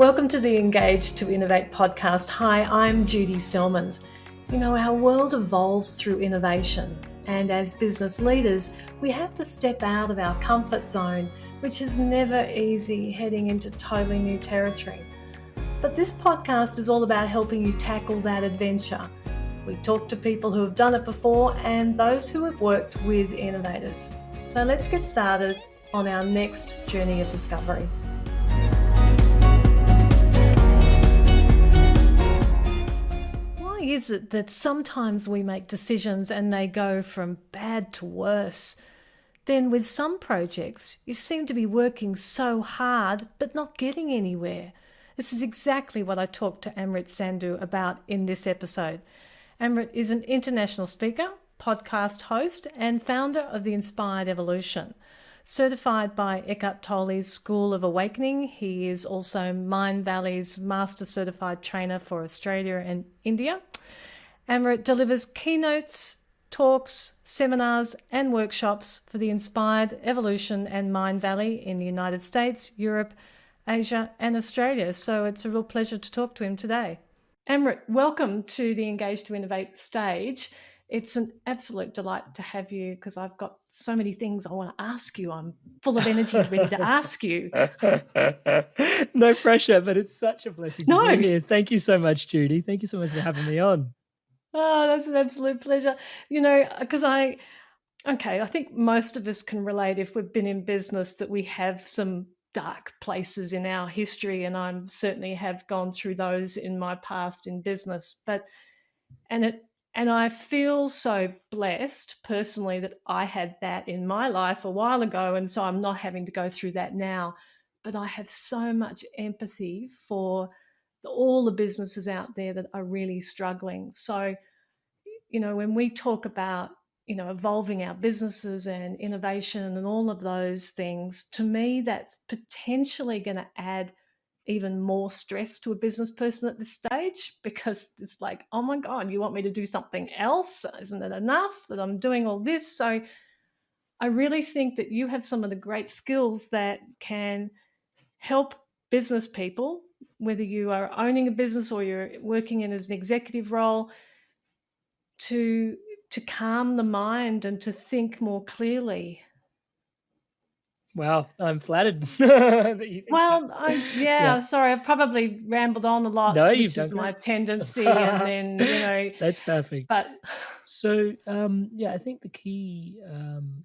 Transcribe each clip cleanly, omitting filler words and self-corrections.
Welcome to the Engage to Innovate podcast. Hi, I'm Judy Selmans. Our world evolves through innovation, and as business leaders, we have to step out of our comfort zone, which is never easy heading into totally new territory. But this podcast is all about helping you tackle that adventure. We talk to people who have done it before and those who have worked with innovators. So let's get started on our next journey of discovery. Why is it that sometimes we make decisions and they go from bad to worse? Then with some projects, you seem to be working so hard but not getting anywhere. This is exactly what I talked to Amrit Sandhu about in this episode. Amrit is an international speaker, podcast host, and founder of the Inspired Evolution. Certified by Eckhart Tolle's School of Awakening, he is also Mindvalley's Master Certified Trainer for Australia and India. Amrit delivers keynotes, talks, seminars, and workshops for the Inspired Evolution and Mindvalley in the United States, Europe, Asia, and Australia. So it's a real pleasure to talk to him today. Amrit, welcome to the Engage to Innovate stage. It's an absolute delight to have you because I've got so many things I want to ask you. I'm full of energy ready to ask you. No pressure, but it's such a blessing to be here. Thank you so much, Judy. Thank you so much for having me on. Oh, that's an absolute pleasure. Because I think most of us can relate if we've been in business that we have some dark places in our history, and I certainly have gone through those in my past in business. And I feel so blessed personally that I had that in my life a while ago, and so I'm not having to go through that now. But I have so much empathy for all the businesses out there that are really struggling. So, when we talk about evolving our businesses and innovation and all of those things, to me, that's potentially going to add even more stress to a business person at this stage, because it's like, oh my God, you want me to do something else? Isn't it enough that I'm doing all this? So I really think that you have some of the great skills that can help business people, whether you are owning a business or you're working in as an executive role, to calm the mind and to think more clearly. Wow, I'm flattered that you think that. Sorry, I've probably rambled on a lot, which is my tendency, and then, That's perfect. But so, I think the key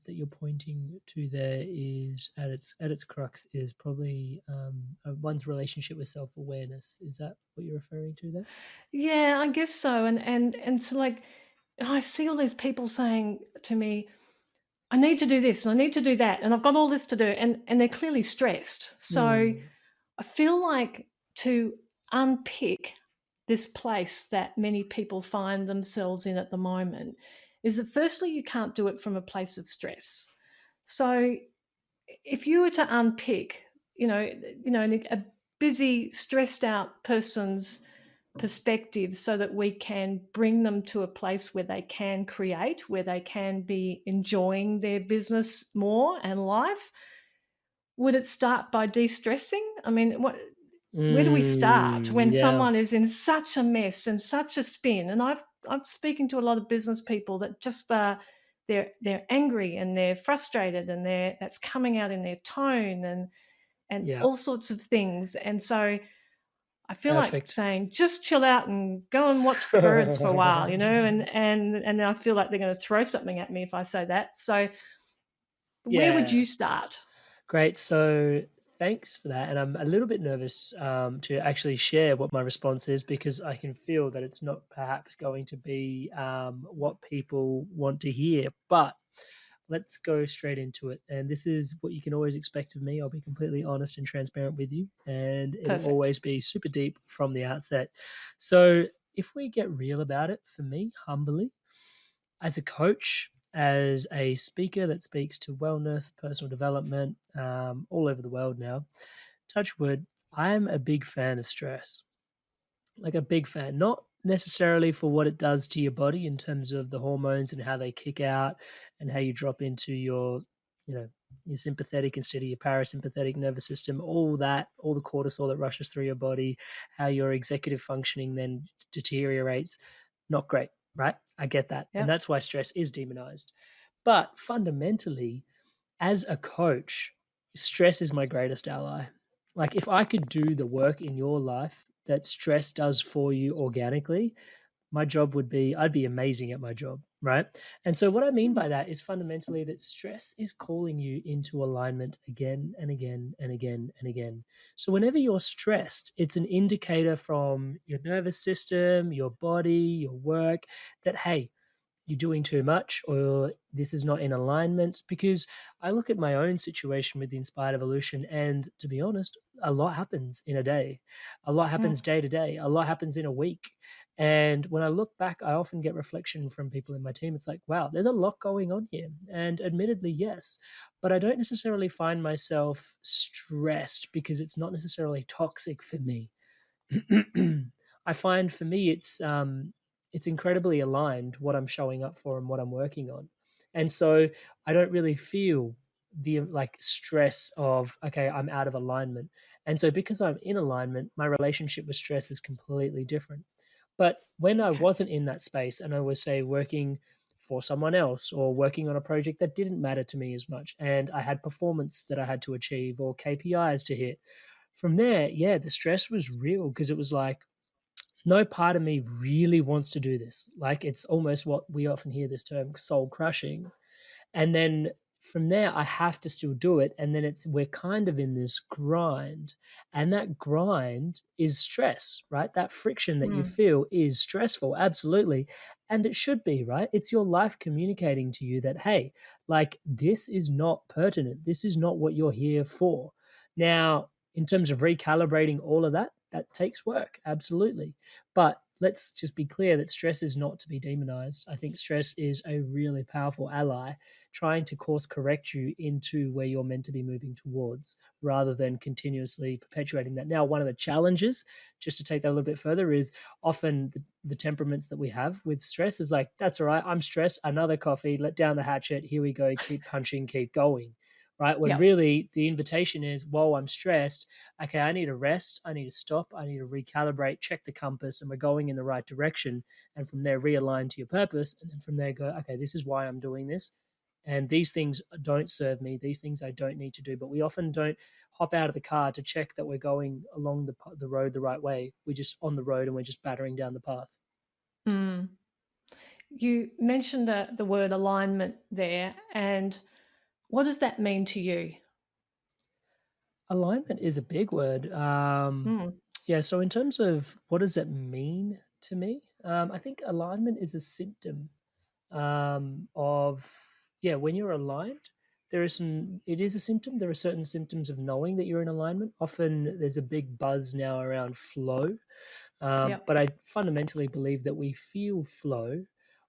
that you're pointing to there is at its crux is probably one's relationship with self-awareness. Is that what you're referring to there? Yeah, I guess so. And so, like, I see all these people saying to me, I need to do this and I need to do that, and I've got all this to do, and they're clearly stressed. So I feel like to unpick this place that many people find themselves in at the moment is that firstly, you can't do it from a place of stress. So if you were to unpick, a busy, stressed out person's perspective so that we can bring them to a place where they can create, where they can be enjoying their business more and life, would it start by de-stressing? I mean, where do we start when someone is in such a mess and such a spin? And I'm speaking to a lot of business people that just they're angry and they're frustrated, and that's coming out in their tone and all sorts of things. And so I feel like saying, just chill out and go and watch the birds for a while, and I feel like they're going to throw something at me if I say that. So where would you start? Great. So thanks for that. And I'm a little bit nervous to actually share what my response is, because I can feel that it's not perhaps going to be what people want to hear. But let's go straight into it. And this is what you can always expect of me. I'll be completely honest and transparent with you, and it'll always be super deep from the outset. So if we get real about it, for me, humbly, as a coach, as a speaker that speaks to wellness, personal development, all over the world now, touch wood, I'm a big fan of stress. Like a big fan, not necessarily for what it does to your body in terms of the hormones and how they kick out and how you drop into your your sympathetic instead of your parasympathetic nervous system, all that, all the cortisol that rushes through your body, how your executive functioning then deteriorates. Not great, right? I get that. And Yep. that's why stress is demonized. But fundamentally, as a coach, stress is my greatest ally. Like, if I could do the work in your life that stress does for you organically, my job would be, I'd be amazing at my job, right? And so what I mean Mm. by that is fundamentally that stress is calling you into alignment again and again and again and again. So whenever you're stressed, it's an indicator from your nervous system, your body, your work, that hey, you're doing too much or this is not in alignment. Because I look at my own situation with the Inspired Evolution, and to be honest, a lot happens in a day. A lot Mm. happens day to day. A lot happens in a week. And when I look back, I often get reflection from people in my team. It's like, wow, there's a lot going on here. And admittedly, yes, but I don't necessarily find myself stressed because it's not necessarily toxic for me. I find for me it's incredibly aligned what I'm showing up for and what I'm working on. And so I don't really feel the like stress of okay, I'm out of alignment. And so because I'm in alignment, my relationship with stress is completely different. But when I Okay. wasn't in that space and I was say working for someone else or working on a project that didn't matter to me as much and I had performance that I had to achieve or KPIs to hit, from there, yeah, the stress was real because it was like, no part of me really wants to do this. Like, it's almost what we often hear this term soul crushing. And then from there, I have to still do it. And then we're kind of in this grind. And that grind is stress, right? That friction that you Mm. feel is stressful, absolutely. And it should be, right? It's your life communicating to you that, hey, like this is not pertinent. This is not what you're here for. Now, in terms of recalibrating all of that, that takes work, absolutely. But let's just be clear that stress is not to be demonized. I think stress is a really powerful ally trying to course correct you into where you're meant to be moving towards rather than continuously perpetuating that. Now, one of the challenges, just to take that a little bit further, is often the temperaments that we have with stress is like, that's all right, I'm stressed, another coffee, let down the hatchet, here we go, keep punching, keep going. Right. When Yep. really the invitation is, whoa, I'm stressed. Okay, I need a rest. I need to stop. I need to recalibrate, check the compass, and we're going in the right direction. And from there, realign to your purpose. And then from there, go, okay, this is why I'm doing this. And these things don't serve me. These things I don't need to do. But we often don't hop out of the car to check that we're going along the road the right way. We're just on the road and we're just battering down the path. Mm. You mentioned the word alignment there, and what does that mean to you? Alignment is a big word. Mm. Yeah. So, in terms of what does it mean to me, I think alignment is a symptom of yeah, when you're aligned, there are some. It is a symptom. There are certain symptoms of knowing that you're in alignment. Often, there's a big buzz now around flow, Yep. but I fundamentally believe that we feel flow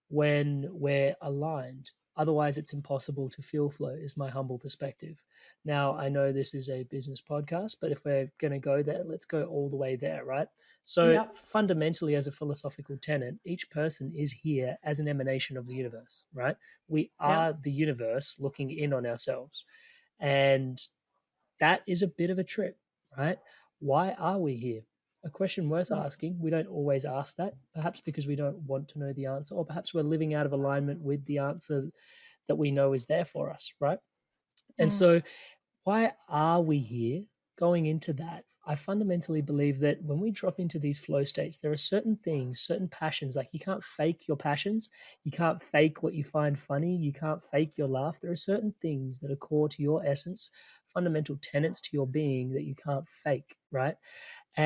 when we're aligned. Otherwise, it's impossible to feel flow, is my humble perspective. Now, I know this is a business podcast, but if we're going to go there, let's go all the way there, right? So, Yep. fundamentally, as a philosophical tenet, each person is here as an emanation of the universe, right? We Yep. are the universe looking in on ourselves. And that is a bit of a trip, right? Why are we here? A question worth Mm. asking. We don't always ask that, perhaps because we don't want to know the answer, or perhaps we're living out of alignment with the answer that we know is there for us, right? And Mm. so, why are we here? Going into that, I fundamentally believe that when we drop into these flow states, there are certain things, certain passions, like you can't fake your passions. You can't fake what you find funny. You can't fake your laugh. There are certain things that are core to your essence, fundamental tenets to your being that you can't fake, right?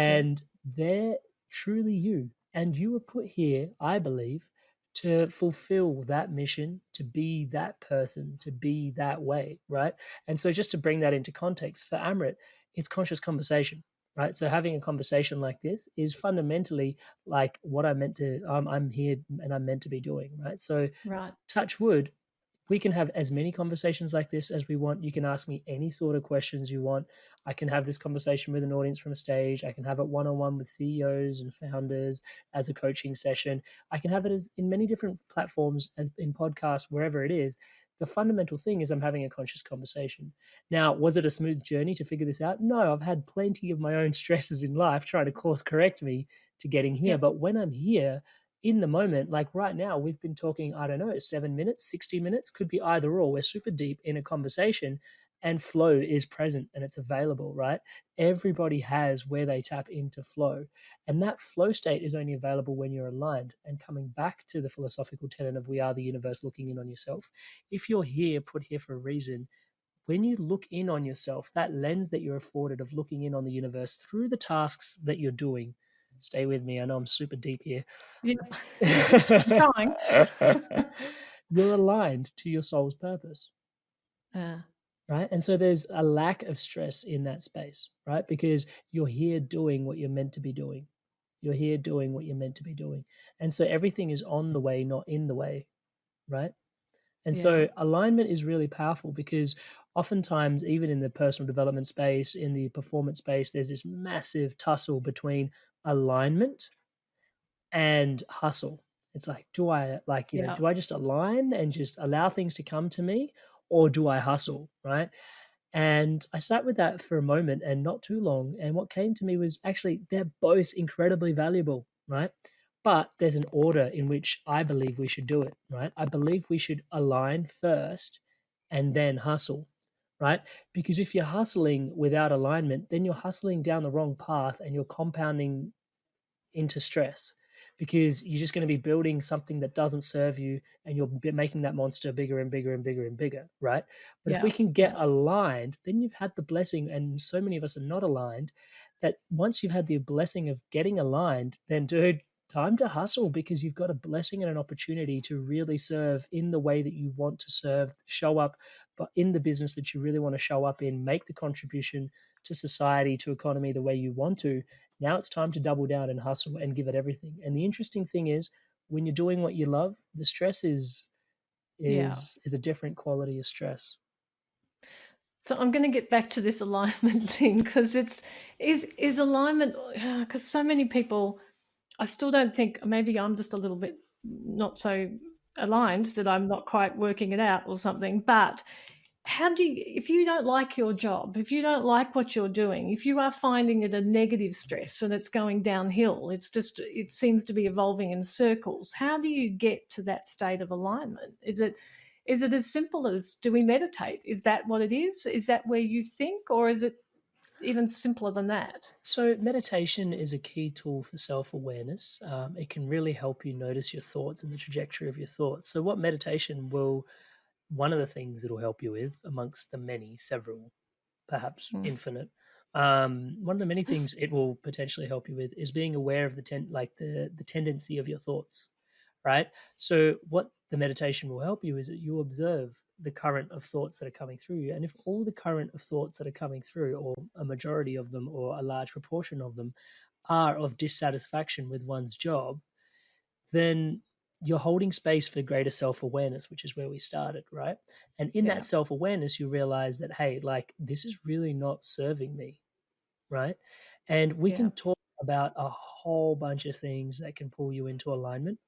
Yep. And they're truly you. And you were put here, I believe, to fulfill that mission, to be that person, to be that way, right? And so, just to bring that into context for Amrit, it's conscious conversation, right? So, having a conversation like this is fundamentally like what I meant to, I'm here and I'm meant to be doing, right? So, Right. touch wood, we can have as many conversations like this as we want. You can ask me any sort of questions you want. I can have this conversation with an audience from a stage. I can have it one on one with CEOs and founders as a coaching session. I can have it as in many different platforms, as in podcasts, wherever it is. The fundamental thing is I'm having a conscious conversation. Now, was it a smooth journey to figure this out? No, I've had plenty of my own stresses in life trying to course correct me to getting here. Yep. But when I'm here in the moment, like right now, we've been talking, I don't know, 7 minutes, 60 minutes, could be either or. We're super deep in a conversation and flow is present and it's available, right? Everybody has where they tap into flow. And that flow state is only available when you're aligned. And coming back to the philosophical tenet of we are the universe looking in on yourself, if you're here, put here for a reason, when you look in on yourself, that lens that you're afforded of looking in on the universe through the tasks that you're doing, stay with me, I know I'm super deep here. Yep. I'm trying. You're aligned to your soul's purpose, Uh, right? And so there's a lack of stress in that space, right? Because you're here doing what you're meant to be doing. You're here doing what you're meant to be doing. And so everything is on the way, not in the way, right? And yeah. so alignment is really powerful because oftentimes, even in the personal development space, in the performance space, there's this massive tussle between alignment and hustle. It's like, Yeah. do I just align and just allow things to come to me, or do I hustle, right? And I sat with that for a moment and not too long. And what came to me was actually they're both incredibly valuable, right? But there's an order in which I believe we should do it, right? I believe we should align first and then hustle, right? Because if you're hustling without alignment, then you're hustling down the wrong path and you're compounding into stress because you're just going to be building something that doesn't serve you and you're making that monster bigger and bigger and bigger and bigger, right? But if we Yeah. can get Yeah. aligned, then you've had the blessing, and so many of us are not aligned, that once you've had the blessing of getting aligned, then dude, time to hustle because you've got a blessing and an opportunity to really serve in the way that you want to serve, show up, but in the business that you really want to show up in, make the contribution to society, to economy the way you want to. Now it's time to double down and hustle and give it everything. And the interesting thing is, when you're doing what you love, the stress is Yeah. is a different quality of stress. So I'm going to get back to this alignment thing because is alignment because so many people I still don't think maybe I'm just a little bit not so aligned that I'm not quite working it out or something. But how do you, if you don't like your job, if you don't like what you're doing, if you are finding it a negative stress and it's going downhill, it's just, it seems to be evolving in circles. How do you get to that state of alignment? Is it as simple as do we meditate? Is that what it is? Is that where you think, or is it even simpler than that? So meditation is a key tool for self-awareness. It can really help you notice your thoughts and the trajectory of your thoughts. So what meditation will, one of the things it'll help you with, amongst the many, several, perhaps Mm. infinite. One of the many things it will potentially help you with is being aware of the tendency of your thoughts, right? So what the meditation will help you is that you observe the current of thoughts that are coming through you, and if all the current of thoughts that are coming through, or a majority of them, or a large proportion of them, are of dissatisfaction with one's job, then you're holding space for greater self-awareness, which is where we started, right? And in that Yeah. self-awareness, you realize that, hey, like this is really not serving me, right? And we Yeah. can talk about a whole bunch of things that can pull you into alignment.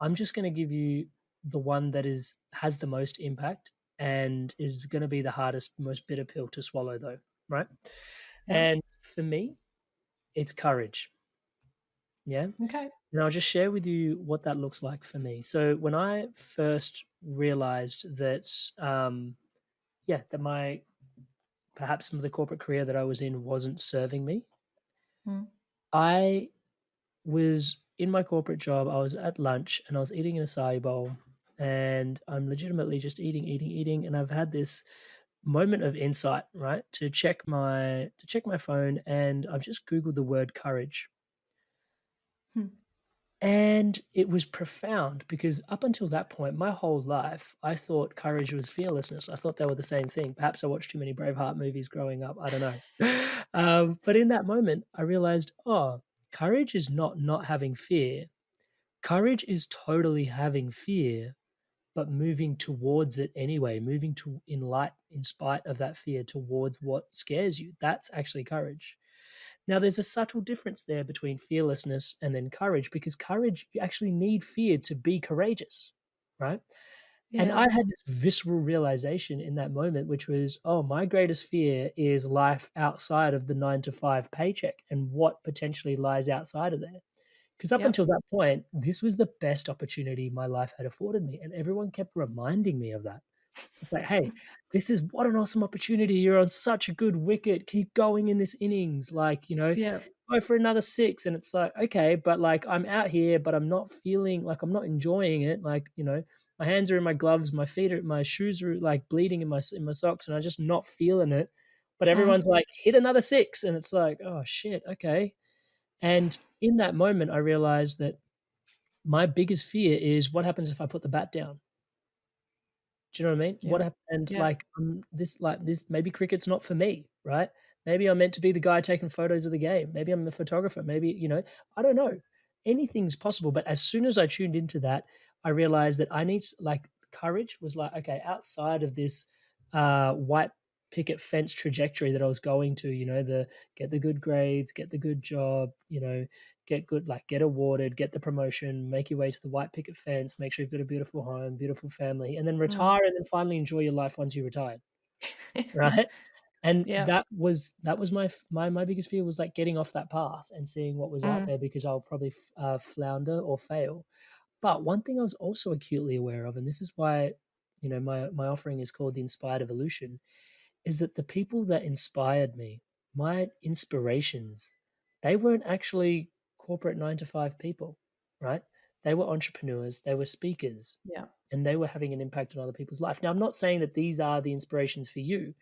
I'm just going to give you the one that is has the most impact and is going to be the hardest, most bitter pill to swallow, though, right? Yeah. And for me, it's courage. Yeah. Okay. And I'll just share with you what that looks like for me. So when I first realized that, that my perhaps some of the corporate career that I was in wasn't serving me, Mm. I was in my corporate job. I was at lunch and I was eating an acai bowl, and I'm legitimately just eating, eating, eating, and I've had this moment of insight, right? To check my phone, and I've just googled the word courage. Hmm. And it was profound because up until that point, my whole life, I thought courage was fearlessness. I thought they were the same thing. Perhaps I watched too many Braveheart movies growing up. I don't know. But in that moment, I realized, oh, courage is not having fear. Courage is totally having fear, but moving towards it anyway, moving to in light, in spite of that fear, towards what scares you. That's actually courage. Now, there's a subtle difference there between fearlessness and then courage, because courage, you actually need fear to be courageous, right? And Yeah. I had this visceral realization in that moment, which was, oh, my greatest fear is life outside of the 9 to 5 paycheck and what potentially lies outside of there. Because up Yep. until that point, this was the best opportunity my life had afforded me, and everyone kept reminding me of that. It's like, "Hey, this is what an awesome opportunity. You're on such a good wicket. Keep going in this innings. Like, Yep. go for another 6." And it's like, "Okay, but, like, I'm out here, but I'm not feeling like I'm not enjoying it." Like, my hands are in my gloves, my shoes are, like, bleeding in my socks, and I'm just not feeling it. But Mm. everyone's like, "Hit another 6." And it's like, "Oh, shit, okay." And in that moment, I realized that my biggest fear is what happens if I put the bat down? Do you know what I mean? What Yep. hap and, Yep. this maybe cricket's not for me, right? Maybe I'm meant to be the guy taking photos of the game. Maybe I'm the photographer. Maybe, I don't know. Anything's possible, but as soon as I tuned into that, I realized that I need like, courage was like, okay, outside of this, white picket fence trajectory that I was going to, the get the good grades, get the good job, get awarded, get the promotion, make your way to the white picket fence, make sure you've got a beautiful home, beautiful family, and then Mm. retire and then finally enjoy your life once you retire, right? And Yep. that was my biggest fear was, like, getting off that path and seeing what was out Mm. there because I'll probably flounder or fail. But one thing I was also acutely aware of, and this is why, my offering is called the Inspired Evolution, is that the people that inspired me, my inspirations, they weren't actually corporate 9 to 5 people, right? They were entrepreneurs, they were speakers, Yep. and they were having an impact on other people's life. Now, I'm not saying that these are the inspirations for you,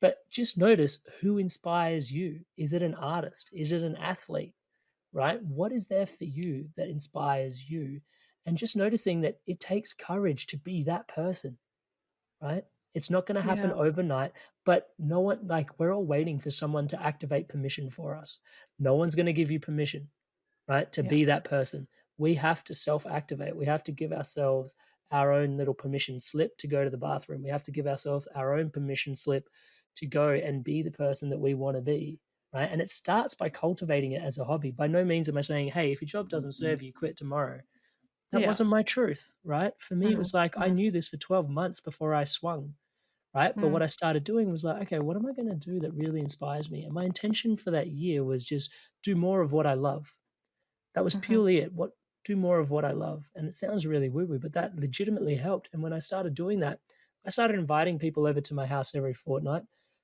but just notice who inspires you. Is it an artist? Is it an athlete, right? What is there for you that inspires you? And just noticing that it takes courage to be that person, right? It's not gonna happen Yeah. overnight, but no one like, we're all waiting for someone to activate permission for us. No one's gonna give you permission, right, to Yep. be that person. We have to self-activate. We have to give ourselves our own little permission slip to go to the bathroom. We have to give ourselves our own permission slip to go and be the person that we wanna be, right? And it starts by cultivating it as a hobby. By no means am I saying, "Hey, if your job doesn't serve you, quit tomorrow." That Yeah. wasn't my truth, right? For me, it Mm. was like I Mm. knew this for 12 months before I swung, right? But Mm. what I started doing was like, okay, what am I going to do that really inspires me? And my intention for that year was just do more of what I love. That was Mhm. purely it. Do more of what I love. And it sounds really woo woo, but that legitimately helped. And when I started doing that, I started inviting people over to my house every fortnight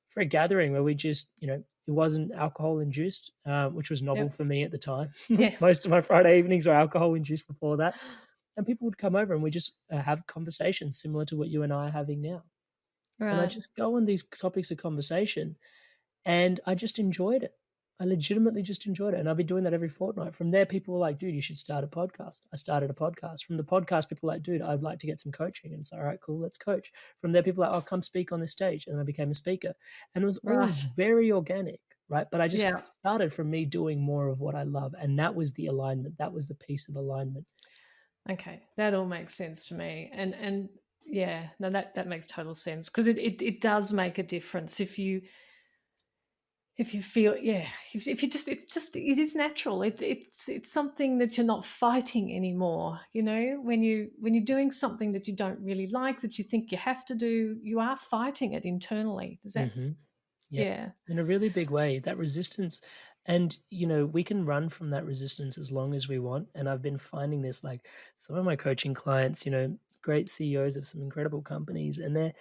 for a gathering where we just, it wasn't alcohol induced, which was novel Yep. for me at the time. Yeah. Most of my Friday evenings were alcohol induced before that. And people would come over and we just have conversations similar to what you and I are having now. And I Right. just go on these topics of conversation, and I just enjoyed it. I legitimately just enjoyed it, and I've been doing that every fortnight. From there, people were like, "Dude, you should start a podcast." I started a podcast. From the podcast, people were like, "Dude, I'd like to get some coaching." And it's like, "All right, cool, let's coach." From there, people were like, "Oh, come speak on this stage," and I became a speaker. And it was all Right. very organic, right? But I just Yeah. started from me doing more of what I love, and that was the alignment. That was the piece of alignment. Okay. That all makes sense to me. And yeah, no, that makes total sense because it does make a difference if you feel, yeah, if you just it is natural. It's something that you're not fighting anymore. When you're doing something that you don't really like, that you think you have to do, you are fighting it internally. Does that? Mhm. Yeah, Yeah. in a really big way, that resistance and, we can run from that resistance as long as we want, and I've been finding this, like, some of my coaching clients, great CEOs of some incredible companies, and they're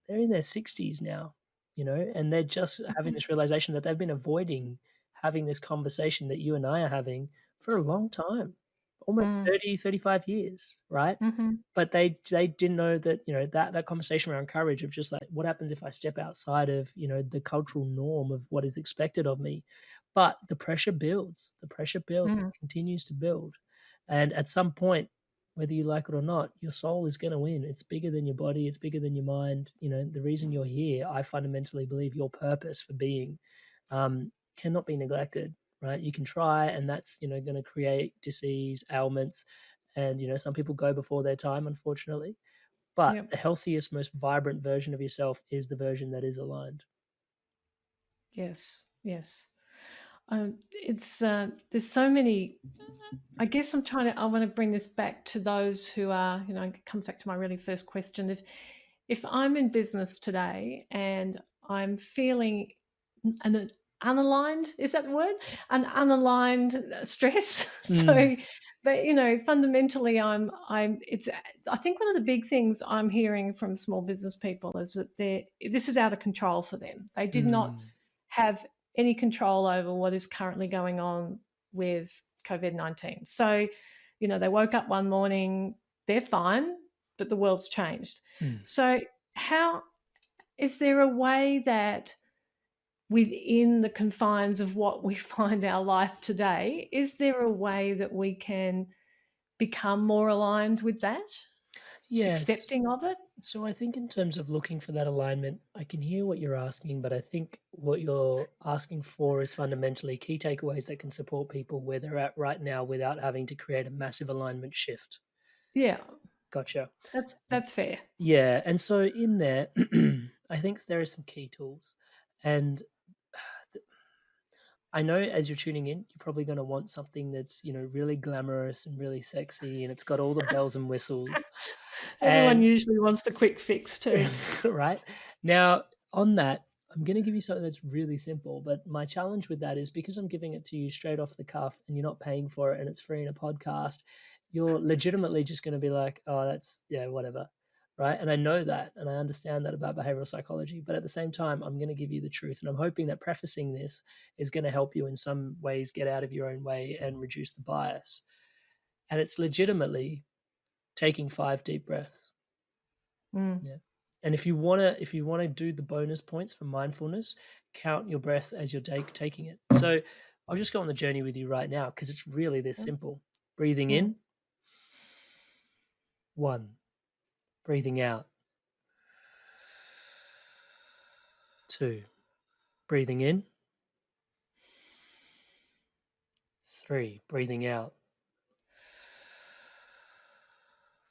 in their 60s now, and they're just having Mhm. this realization that they've been avoiding having this conversation that you and I are having for a long time, almost Mm. 30, 35 years, right? Mhm. But they didn't know that, that conversation around courage of just like, what happens if I step outside of, the cultural norm of what is expected of me? But the pressure builds. The pressure builds, Mm. continues to build. And at some point, whether you like it or not, your soul is gonna win. It's bigger than your body, it's bigger than your mind. The reason you're here, I fundamentally believe your purpose for being, cannot be neglected, right? You can try, and that's, gonna create disease, ailments, and, some people go before their time, unfortunately. But Yep. the healthiest, most vibrant version of yourself is the version that is aligned. Yes. Yes. It's there's so many. I guess I want to bring this back to those who are, it comes back to my really first question. If I'm in business today and I'm feeling an unaligned, is that the word? An unaligned stress. Mm, So, but fundamentally, it's. I think one of the big things I'm hearing from small business people is that this is out of control for them. They did not mm, have any control over what is currently going on with COVID-19. So, they woke up one morning, they're fine, but the world's changed. mm. So, how is there a way that within the confines of what we find our life today, is there a way that we can become more aligned with that, Yes. accepting of it? So I think in terms of looking for that alignment, I can hear what you're asking, but I think what you're asking for is fundamentally key takeaways that can support people where they're at right now without having to create a massive alignment shift. Yeah, Gotcha. that's fair. Yeah. And so in there, I think there are some key tools. And I know as you're tuning in, you're probably going to want something that's, really glamorous and really sexy and it's got all the bells and whistles. Everyone And usually wants the quick fix too. right? Now, on that, I'm going to give you something that's really simple, but my challenge with that is because I'm giving it to you straight off the cuff and you're not paying for it and it's free in a podcast, you're legitimately just going to be like, oh, that's, yeah, whatever. Right. And I know that and I understand that about behavioral psychology. But at the same time, I'm going to give you the truth. And I'm hoping that prefacing this is going to help you in some ways get out of your own way and reduce the bias. And it's legitimately taking 5 deep breaths. Mm. Yeah. And if you wanna do the bonus points for mindfulness, count your breath as you're taking it. So I'll just go on the journey with you right now because it's really this simple. Breathing Mm. in, 1. Breathing out, 2. Breathing in, 3. Breathing out,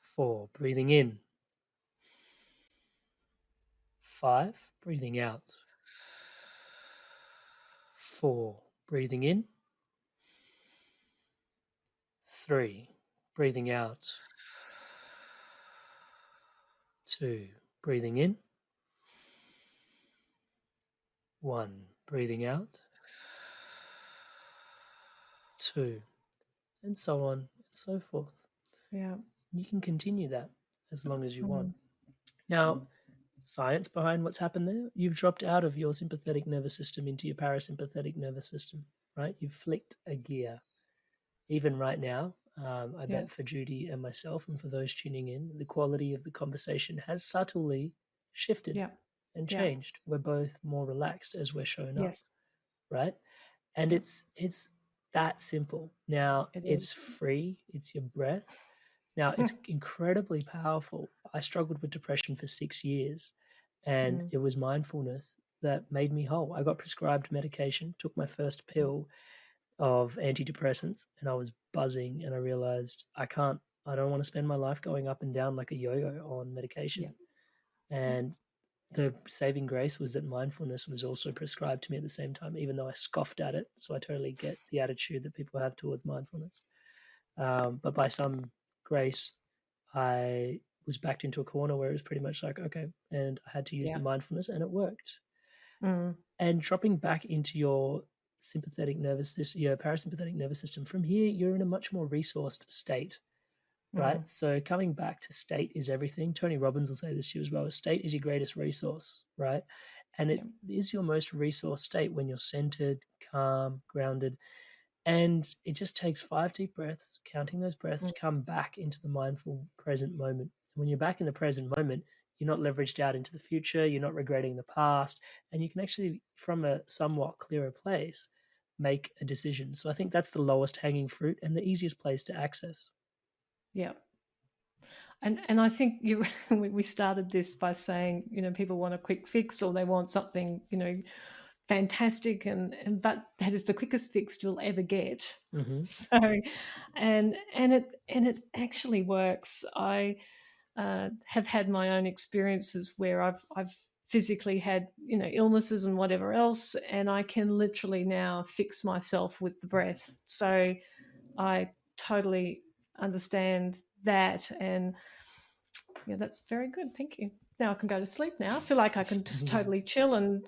4. Breathing in, 5. Breathing out, 4. Breathing in, 3. Breathing out, 2. Breathing in, 1. Breathing out, 2. And so on and so forth. Yeah. You can continue that as long as you want. Mm. Now, science behind what's happened there, you've dropped out of your sympathetic nervous system into your parasympathetic nervous system, right? You've flicked a gear. Even right now, I Yeah. bet for Judy and myself and for those tuning in, the quality of the conversation has subtly shifted Yeah. and Yeah. changed. We're both more relaxed as we're showing up, Yes. right? And Yeah. it's that simple. Now, It it's is. free, it's your breath. Now, it's incredibly powerful. I struggled with depression for 6 years, and Mm. it was mindfulness that made me whole. I got prescribed medication, took my first Mm. pill of antidepressants, and I was buzzing, and I realized I don't want to spend my life going up and down like a yo-yo on Yeah. medication. Yeah. And the saving grace was that mindfulness was also prescribed to me at the same time, even though I scoffed at it. So I totally get the attitude that people have towards mindfulness. But by some grace, I was backed into a corner where it was pretty much like, okay, and I had to use the Yeah. mindfulness and it worked. Mm. And dropping back into your sympathetic nervous system, your parasympathetic nervous system, from here, you're in a much more resourced state, right? Mm. So coming back to state is everything. Tony Robbins will say this to you as well. State is your greatest resource, right? And it Yeah. is your most resource state when you're centered, calm, grounded. And it just takes 5 deep breaths, counting those breaths Mm. to come back into the mindful present moment. And when you're back in the present moment, you're not leveraged out into the future, you're not regretting the past, and you can actually, from a somewhat clearer place, make a decision. So I think that's the lowest hanging fruit and the easiest place to access. Yeah. And I think you we started this by saying, people want a quick fix or they want something, fantastic and but that is the quickest fix you'll ever get. Hmm. So and it actually works. I have had my own experiences where I've physically had, illnesses and whatever else, and I can literally now fix myself with the breath. So I totally understand that, and yeah, that's very good. Thank you. Now I can go to sleep now. I feel like I can just totally chill and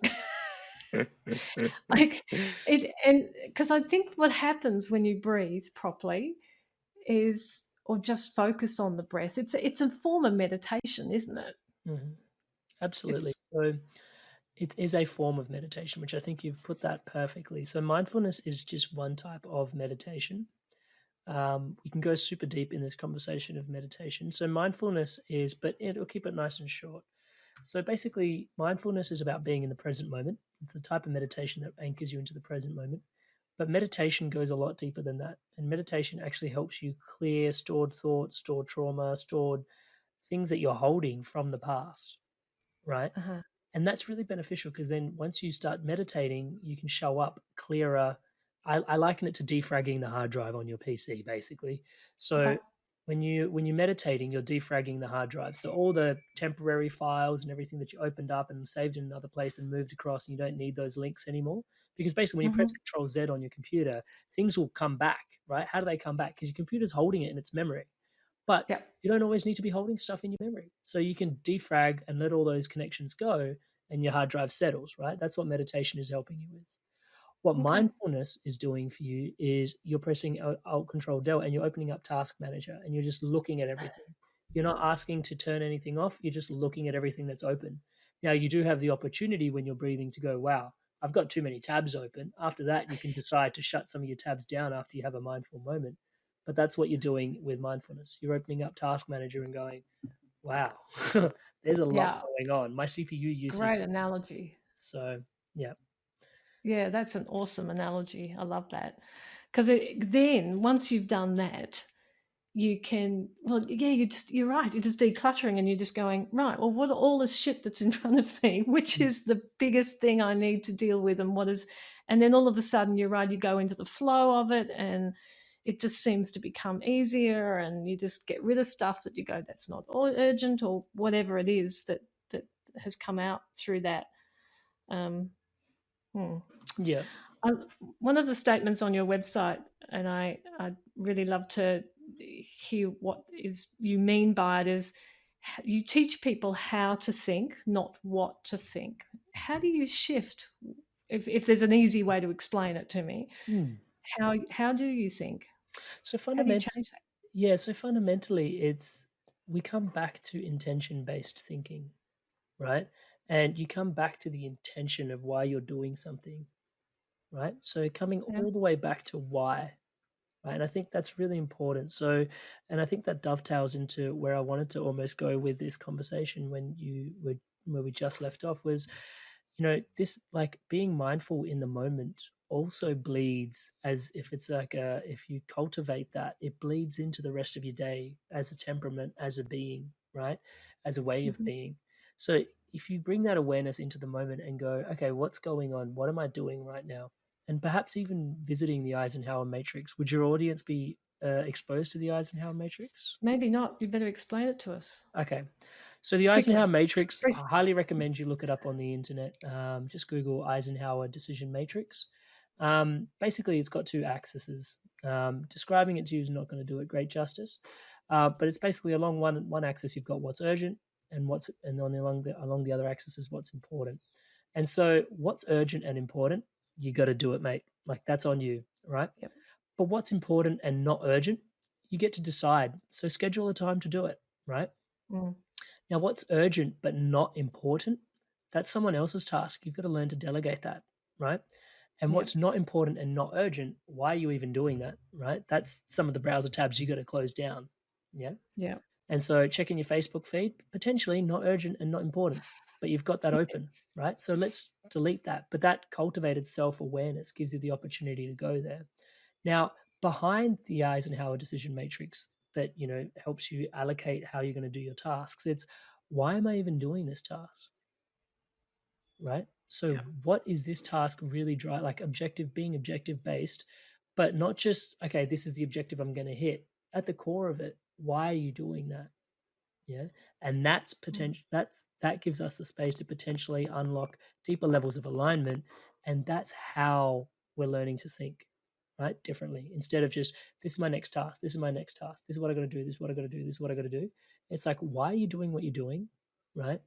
like it, and because I think what happens when you breathe properly is, or just focus on the breath. It's a form of meditation, isn't it? Mhm. Absolutely. It's So it is a form of meditation, which I think you've put that perfectly. So mindfulness is just one type of meditation. We can go super deep in this conversation of meditation. So mindfulness is, but it'll keep it nice and short. So basically, mindfulness is about being in the present moment. It's a type of meditation that anchors you into the present moment. But meditation goes a lot deeper than that. And meditation actually helps you clear stored thoughts, stored trauma, stored things that you're holding from the past, right? uh-huh. And that's really beneficial because then once you start meditating, you can show up clearer. I liken it to defragging the hard drive on your PC, basically. Okay. So when you're meditating, you're defragging the hard drive. So all the temporary files and everything that you opened up and saved in another place and moved across, and you don't need those links anymore. Because basically, when you press Hmm. Control Z on your computer, things will come back, right? How do they come back? Because your computer's holding it in its memory. But Yep. you don't always need to be holding stuff in your memory. So you can defrag and let all those connections go and your hard drive settles, right? That's what meditation is helping you with. What Okay. mindfulness is doing for you is you're pressing Alt Control Del and you're opening up Task Manager and you're just looking at everything. You're not asking to turn anything off, you're just looking at everything that's open. Now, you do have the opportunity when you're breathing to go, wow, I've got too many tabs open. After that, you can decide to shut some of your tabs down after you have a mindful moment. But that's what you're doing with mindfulness. You're opening up Task Manager and going, wow, there's a lot Yeah. going on. My CPU usage Great is analogy. so, yeah. Yeah, that's an awesome analogy. I love that. Because then once you've done that, you can, well, yeah, you're right. You're just decluttering and you're just going, right, well, what are all this shit that's in front of me? Which Mm. is the biggest thing I need to deal with? And then all of a sudden you're right, you go into the flow of it and it just seems to become easier and you just get rid of stuff that you go, that's not urgent or whatever it is that has come out through that. Um, hmm. Yeah. Um, One of the statements on your website, and I really love to hear what is you mean by it, is you teach people how to think, not what to think. How do you shift? If there's an easy way to explain it to me, Mm. how do you think? So How do you fundament change that? yeah, so fundamentally it's we come back to intention-based thinking, right? And you come back to the intention of why you're doing something, right? So coming Yeah. all the way back to why, right? And I think that's really important. So, and I think that dovetails into where I wanted to almost go with this conversation when you were where we just left off was, this like being mindful in the moment also bleeds as if it's like if you cultivate that, it bleeds into the rest of your day as a temperament, as a being, right? As a way of Mhm. being. So if you bring that awareness into the moment and go, okay, what's going on? What am I doing right now? And perhaps even visiting the Eisenhower Matrix. Would your audience be exposed to the Eisenhower Matrix? Maybe not. You better explain it to us Okay. So the Eisenhower quickly. Matrix, Brief. I highly recommend you look it up on the internet. Just Google Eisenhower Decision Matrix. Basically, it's got two axes. Describing it to you is not going to do it great justice, but it's basically along one axis you've got what's urgent, and on along the other axis is what's important. And so, what's urgent and important, you got to do it, mate. Like that's on you, right? Yep. But what's important and not urgent, you get to decide. So schedule a time to do it, right? Mm. Now, what's urgent but not important, that's someone else's task. You've got to learn to delegate that, right? And Yep. what's not important and not urgent, why are you even doing that, right? That's some of the browser tabs you got to close down. Yeah. Yep. And so checking your Facebook feed, potentially not urgent and not important, but you've got that open, right? So let's delete that. But that cultivated self awareness gives you the opportunity to go there. Now, behind the Eisenhower decision matrix that, helps you allocate how you're going to do your tasks, it's why am I even doing this task? Right? So Yep. what is this task really like being objective based, but not just, okay, this is the objective I'm going to hit. At the core of it, why are you doing that? Yeah. And that's Mm. potential that gives us the space to potentially unlock deeper levels of alignment. And that's how we're learning to think, right? Differently. Instead of just, this is my next task, this is my next task, this is what I gotta do, this is what I gotta do, this is what I gotta do. It's like, why are you doing what you're doing? Right.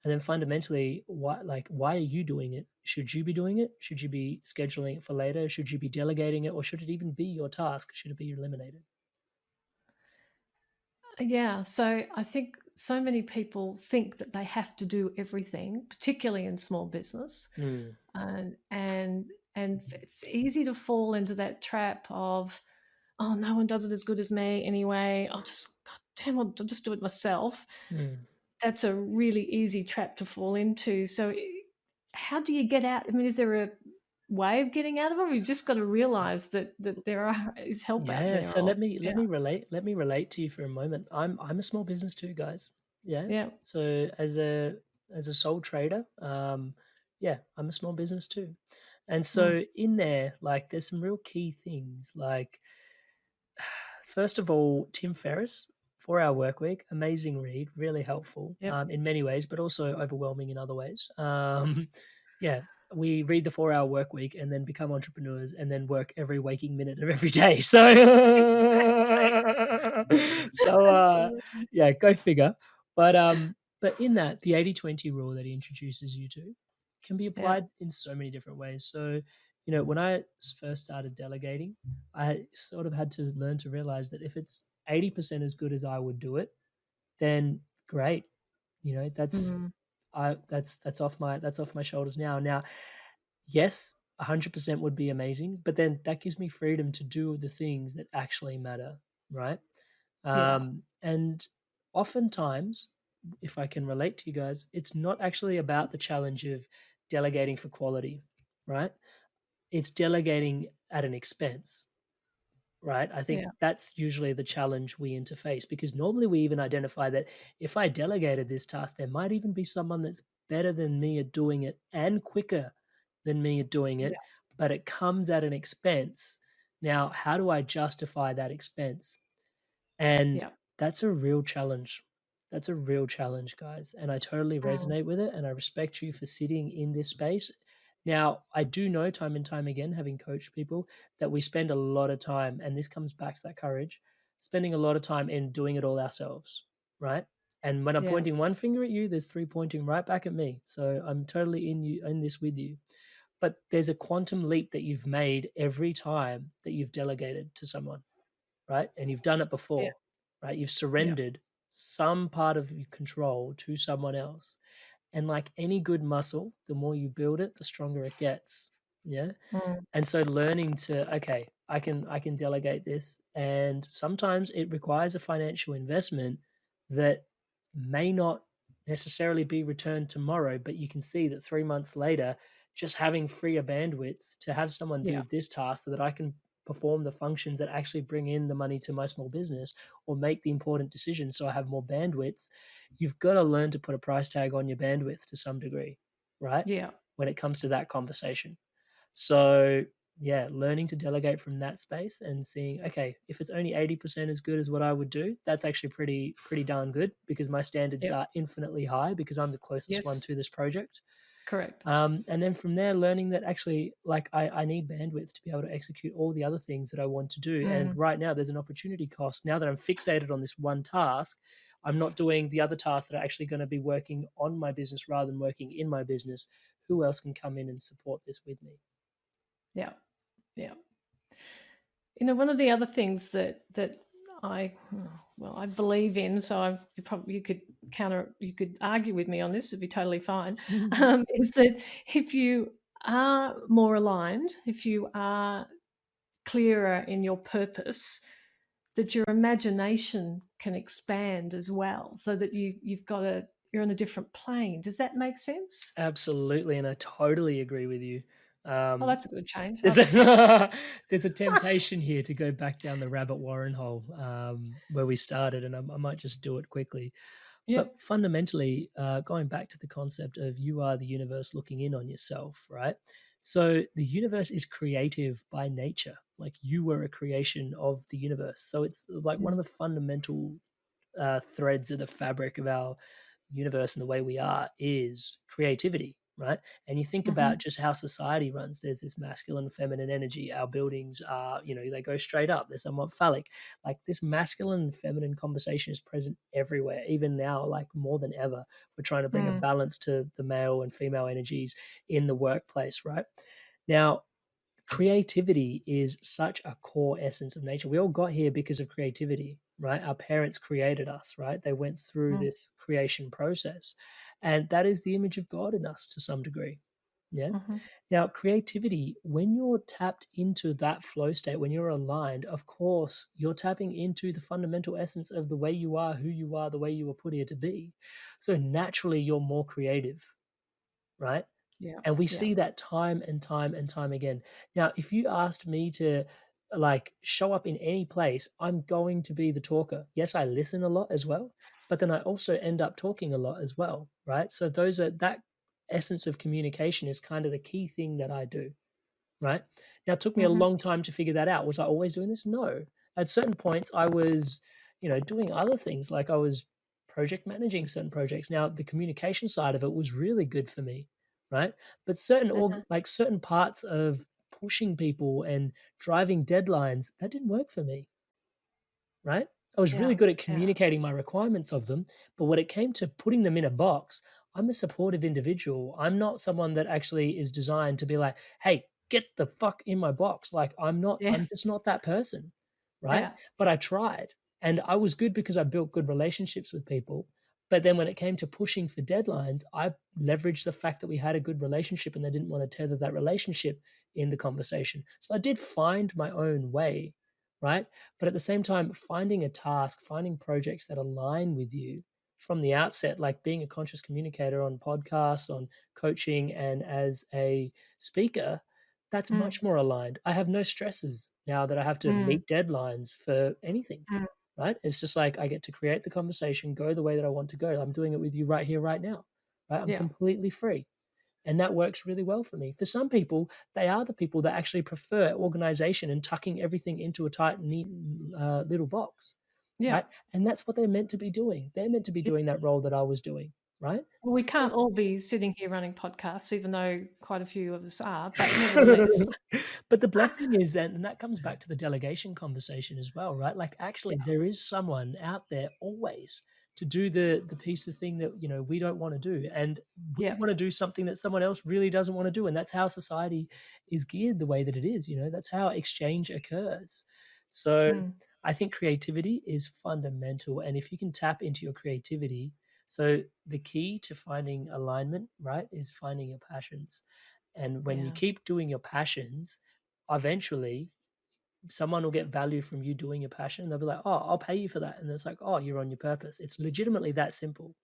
And then fundamentally, why are you doing it? Should you be doing it? Should you be scheduling it for later? Should you be delegating it? Or should it even be your task? Should it be eliminated? Yeah, so I think so many people think that they have to do everything, particularly in small business, Mm. and it's easy to fall into that trap of, oh, no one does it as good as me anyway. I'll just, God damn, I'll just do it myself. Mm. That's a really easy trap to fall into. So, how do you get out? I mean, is there a way of getting out of it? Or you just got to realize that is help out Yeah, there. so Of let me relate to you for a moment. I'm a small business too, guys. Yeah. yeah, So as a sole trader, yeah, I'm a small business too. And mm, so in there, like, there's some real key things. Like, first of all, Tim Ferriss, 4 Hour Work Week, amazing read, really helpful yep, in many ways, but also overwhelming in other ways. Yeah, we read the 4 Hour Work Week and then become entrepreneurs and then work every waking minute of every day. So, so absolutely, yeah, go figure. But in that, the 80/20 rule that he introduces you to can be yeah, applied in so many different ways. So, when I first started delegating, I sort of had to learn to realize that if it's 80% as good as I would do it, then great. That's mm, that's off my shoulders now. Now, yes, 100% would be amazing, but then that gives me freedom to do the things that actually matter, right? yeah, And oftentimes, if I can relate to you guys, it's not actually about the challenge of delegating for quality, right? It's delegating at an expense, right? I think yeah, that's usually the challenge we interface, because normally we even identify that if I delegated this task, there might even be someone that's better than me at doing it and quicker than me at doing yeah, it, but it comes at an expense. Now, how do I justify that expense? And yeah, that's a real challenge. That's a real challenge, guys. And I totally mm, resonate with it. And I respect you for sitting in this space. Now, I do know time and time again, having coached people, that we spend a lot of time, and this comes back to that courage, spending a lot of time in doing it all ourselves, right? And when I'm yeah, pointing one finger at you, there's three pointing right back at me. So I'm totally in this with you. But there's a quantum leap that you've made every time that you've delegated to someone, right? And you've done it yeah, before, right? You've yeah, surrendered some part of your control to someone else. And like any good muscle, the more you build it, the stronger it gets. Yeah. mm, And so learning to, okay, I can delegate this. And sometimes it requires a financial investment that may not necessarily be returned tomorrow, but you can see that 3 months later, just having freer bandwidth to have someone yeah, do this task so that I can perform the functions that actually bring in the money to my small business or make the important decisions so I have more bandwidth. You've got to learn to put a price tag on your bandwidth to some degree, right? yeah, When it comes to that conversation. So, yeah, learning to delegate from that space and seeing, okay, if it's only 80% as good as what I would do, that's actually pretty darn good, because my standards yep, are infinitely high because I'm the closest one yes, to this project. correct, And then from there, learning that actually, like, I need bandwidth to be able to execute all the other things that I want to do. And mm, right now, there's an opportunity cost. Now that I'm fixated on this one task, I'm not doing the other tasks that are actually going to be working on my business rather than working in my business. Who else can come in and support this with me? yeah, yeah. One of the other things that I well, I believe in, so you could you could argue with me on this, it'd be totally fine, is that if you are more aligned, if you are clearer in your purpose, that your imagination can expand as well, so that you're on a different plane. Does that make sense? Absolutely, and I totally agree with you. Oh, Um, that's a good change. there's a there's a temptation here to go back down the rabbit warren hole, where we started, and I might just do it quickly. Yeah. But fundamentally, going back to the concept of you are the universe looking in on yourself, right? So the universe is creative by nature. Like, you were a creation of the universe. So it's like one of Mm, the fundamental threads of the fabric of our universe and the way we are is creativity, right? And you think about Mhm. just how society runs. There's this masculine, feminine energy. Our buildings are, they go straight up. They're somewhat phallic. Like this masculine and feminine conversation is present everywhere, even now, like more than ever. We're trying to bring a Mm. balance to the male and female energies in the workplace, right? Now, creativity is such a core essence of nature. We all got here because of creativity, right? Our parents created us, right? They went through Mm. this creation process. And that is the image of God in us to some degree. Yeah. Mhm. Now, creativity, when you're tapped into that flow state, when you're aligned, of course, you're tapping into the fundamental essence of the way you are, who you are, the way you were put here to be. So naturally, you're more creative, right? Yeah. And we Yeah. see that time and time and time again. Now, if you asked me to like show up in any place, I'm going to be the talker. Yes, I listen a lot as well, but then I also end up talking a lot as well, right? So those are that essence of communication is kind of the key thing that I do. Right? Now, it took me a Mhm. long time to figure that out. Was I always doing this? No. At certain points, I was, doing other things, like I was project managing certain projects. Now, the communication side of it was really good for me, right? But Mhm. certain parts of pushing people and driving deadlines, that didn't work for me, right? I was really Yeah. good at Yeah. communicating my requirements of them, but when it came to putting them in a box, I'm a supportive individual. I'm not someone that actually is designed to be like, "Hey, get the fuck in my box." Like Yeah. I'm just not that person, right? Yeah. But I tried, and I was good because I built good relationships with people. But then when it came to pushing for deadlines, I leveraged the fact that we had a good relationship and they didn't want to tether that relationship in the conversation. So I did find my own way, right? But at the same time, finding a task, finding projects that align with you from the outset, like being a conscious communicator on podcasts, on coaching, and as a speaker, that's Mm. much more aligned. I have no stresses now that I have to Mm. meet deadlines for anything, Mm. right? It's just like I get to create the conversation, go the way that I want to go. I'm doing it with you right here, right now, right? I'm Yeah. completely free. And that works really well for me. For some people, they are the people that actually prefer organization and tucking everything into a tight, neat little box, Yeah. right? And that's what they're meant to be doing. They're meant to be Yeah. doing that role that I was doing, right? Well, we can't all be sitting here running podcasts, even though quite a few of us are, but nevertheless. But the blessing is then, and that comes back to the delegation conversation as well, right? Like actually Yeah. there is someone out there always to do the piece of thing that we don't want to do. And we Yeah. want to do something that someone else really doesn't want to do. And that's how society is geared the way that it is, that's how exchange occurs. So Mm. I think creativity is fundamental. And if you can tap into your creativity, so the key to finding alignment, right, is finding your passions. And when you Yeah. keep doing your passions, eventually someone will get value from you doing your passion. They'll be like, "Oh, I'll pay you for that." And it's like, "Oh, you're on your purpose." It's legitimately that simple,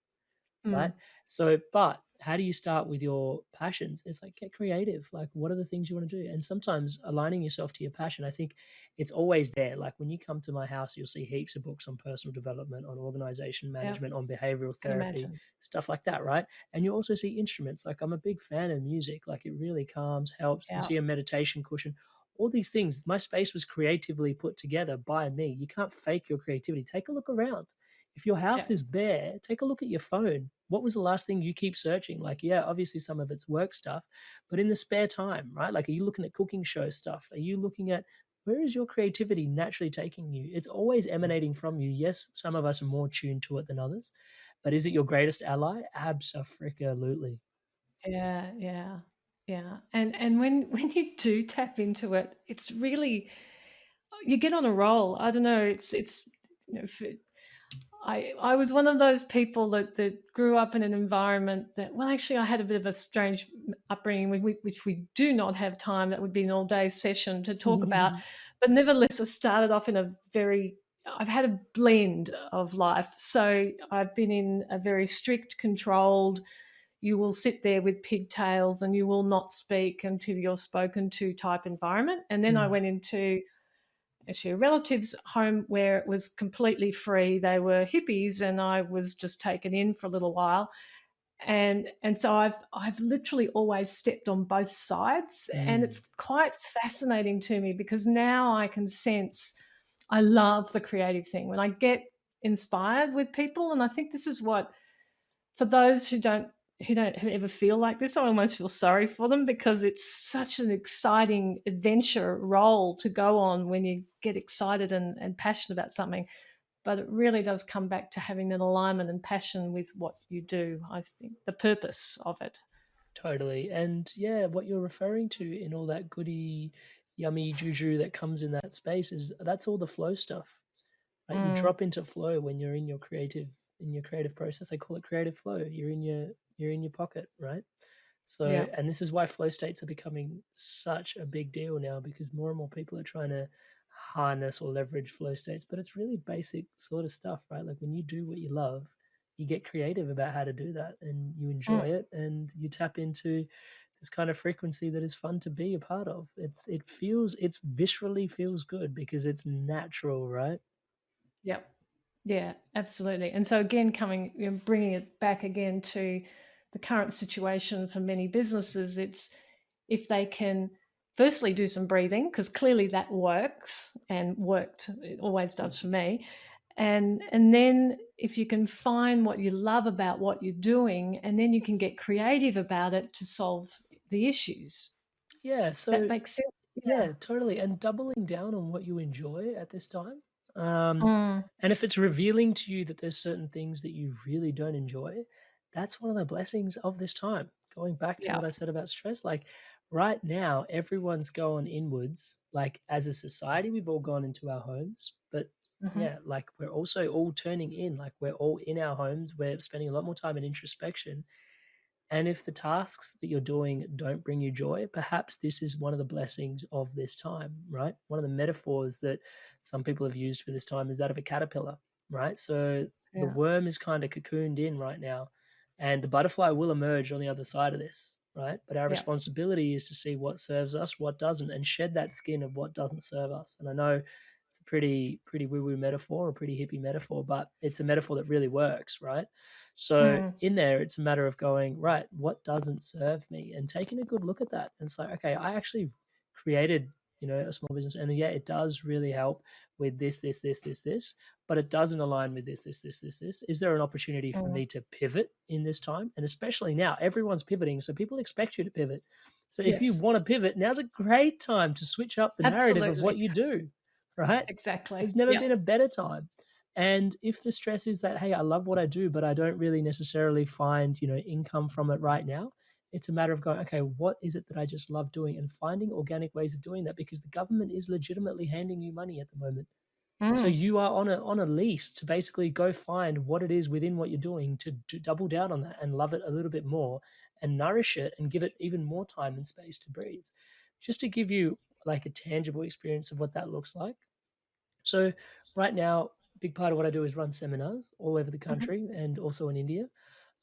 right? Mm. So, but how do you start with your passions? It's like get creative. Like, what are the things you want to do? And sometimes aligning yourself to your passion, I think it's always there. Like when you come to my house, you'll see heaps of books on personal development, on organization Yeah. management, on behavioral Can therapy, imagine. stuff like that, right? And you also see instruments. Like I'm a big fan of music. Like it really calms, helps. You Yeah. see a meditation cushion. All these things, my space was creatively put together by me. You can't fake your creativity. Take a look around. If your house Yeah. is bare, take a look at your phone. What was the last thing you keep searching? Like, yeah, obviously some of it's work stuff, but in the spare time, right? Like, are you looking at cooking show stuff? Are you looking at where is your creativity naturally taking you? It's always emanating from you. Yes, some of us are more tuned to it than others, but is it your greatest ally? Absolutely. Yeah. Yeah. Yeah. And when when you do tap into it, it's really you get on a roll. I don't know, it's for I was one of those people that grew up in an environment that well, actually, I had a bit of a strange upbringing, which we do not have time. That would be an all day session to talk about. But nevertheless, I started off in a very I've had a blend of life. So I've been in a very strict, controlled. You will sit there with pigtails and you will not speak until you're spoken to type environment. And then I Mm, went into actually a relative's home where it was completely free. They were hippies, and I was just taken in for a little while. And so I've literally always stepped on both sides, and mm, it's quite fascinating to me because now I can sense I love the creative thing when I get inspired with people. And I think this is what, for those who ever feel like this, I almost feel sorry for them, because it's such an exciting adventure role to go on when you get excited and passionate about something. But it really does come back to having an alignment and passion with what you do. I think the purpose of it. Totally. And yeah, what you're referring to in all that goody, yummy juju that comes in that space is that's all the flow stuff. Right? You Mm, drop into flow when you're in your creative process. They call it creative flow. You're in your pocket, right? So, yeah. and this is why flow states are becoming such a big deal now, because more and more people are trying to harness or leverage flow states. But it's really basic sort of stuff, right? Like when you do what you love, you get creative about how to do that, and you enjoy Mm, it, and you tap into this kind of frequency that is fun to be a part of. It's viscerally feels good because it's natural, right? yeah. Yeah, absolutely. And so again, bringing it back again to the current situation for many businesses, it's if they can firstly do some breathing, because clearly that works and worked. It always does for me. And then if you can find what you love about what you're doing, and then you can get creative about it to solve the issues. Yeah, That so makes sense. Yeah. yeah, totally, and doubling down on what you enjoy at this time. Um, Mm, and if it's revealing to you that there's certain things that you really don't enjoy, that's one of the blessings of this time. Going back to yeah. what I said about stress, like right now, everyone's going inwards. Like as a society, we've all gone into our homes, but Hmm. yeah, like we're also all turning in. Like we're all in our homes. We're spending a lot more time in introspection, and if the tasks that you're doing don't bring you joy, perhaps this is one of the blessings of this time, right? One of the metaphors that some people have used for this time is that of a caterpillar, right? So the Yeah. worm is kind of cocooned in right now, and the butterfly will emerge on the other side of this, right? But our Yeah. responsibility is to see what serves us, what doesn't, and shed that skin of what doesn't serve us. And I know it's a pretty woo woo metaphor, a pretty hippie metaphor, but it's a metaphor that really works, right? So Mm, in there, it's a matter of going, right, what doesn't serve me, and taking a good look at that. And it's like, okay, I actually created, a small business, and yeah, it does really help with this, but it doesn't align with this. Is there an opportunity for mm. me to pivot in this time? And especially now, everyone's pivoting, so people expect you to pivot. So if you Yes. want to pivot, now's a great time to switch up the narrative of what Absolutely. you do, right? Exactly. There's never Yeah. been a better time. And if the stress is that, hey, I love what I do, but I don't really necessarily find, income from it right now, it's a matter of going, okay, what is it that I just love doing, and finding organic ways of doing that, because the government is legitimately handing you money at the moment. So Mm, you are on a lease to basically go find what it is within what you're doing to double down on that and love it a little bit more, and nourish it and give it even more time and space to breathe. Just to give you like a tangible experience of what that looks like. So right now, big part of what I do is run seminars all over the mhm. country and also in India,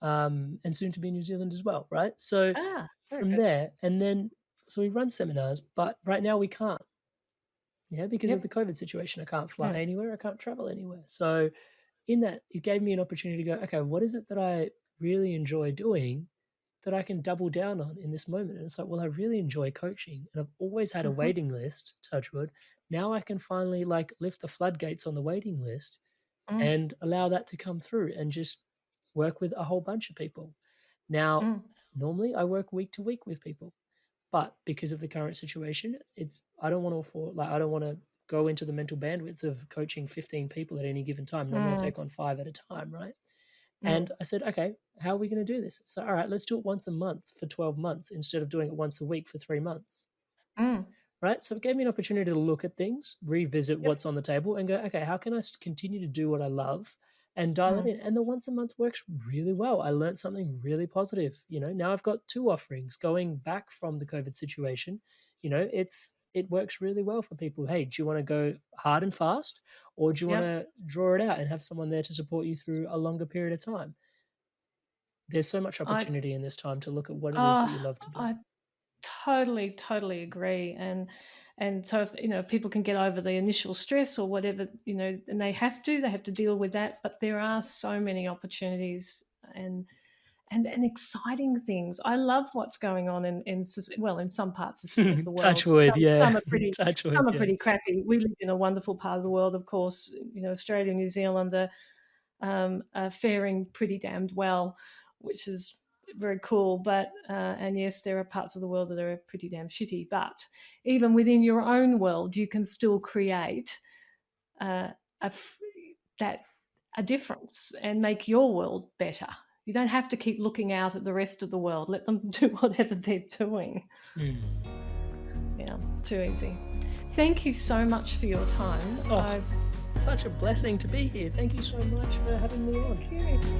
and soon to be in New Zealand as well, right? So Ah, very from good. there, and then so we run seminars, but right now we can't, yeah, because of the Yep. COVID situation. I can't fly Mm, anywhere, I can't travel anywhere. So in that, it gave me an opportunity to go, okay, what is it that I really enjoy doing that I can double down on in this moment? And it's like, well, I really enjoy coaching, and I've always had a mhm, waiting list, touch wood. Now I can finally like lift the floodgates on the waiting list mm, and allow that to come through and just work with a whole bunch of people. Now, mm, normally I work week to week with people, but because of the current situation, I don't want to afford, like, I don't want to go into the mental bandwidth of coaching 15 people at any given time. Normally I mm, take on 5 at a time, right? mm, And I said, okay, how are we going to do this? So, all right, let's do it once a month for 12 months instead of doing it once a week for 3 months, mm. right? So it gave me an opportunity to look at things, revisit Yep. what's on the table, and go, okay, how can I continue to do what I love and dial it Mm, in? And the once a month works really well. I learned something really positive. Now I've got two offerings going back from the COVID situation. It works really well for people. Hey, do you want to go hard and fast, or do you want yep. to draw it out and have someone there to support you through a longer period of time? There's so much I opportunity in this time to look at what it is that oh, you love to do. I totally, totally agree. And so if people can get over the initial stress or whatever, and they have to deal with that. But there are so many opportunities, and and exciting things. I love what's going on in some parts of the world. Touch wood, yeah. Some are pretty Touch wood, some are yeah. pretty crappy. We live in a wonderful part of the world, of course. Australia and New Zealand are faring pretty damned well, which is very cool. But and yes, there are parts of the world that are pretty damn shitty. But even within your own world, you can still create a difference and make your world better. You don't have to keep looking out at the rest of the world. Let them do whatever they're doing. Yeah, too easy. Thank you so much for your time. Oh, such a blessing to be here. Thank you so much for having me on. Thank you.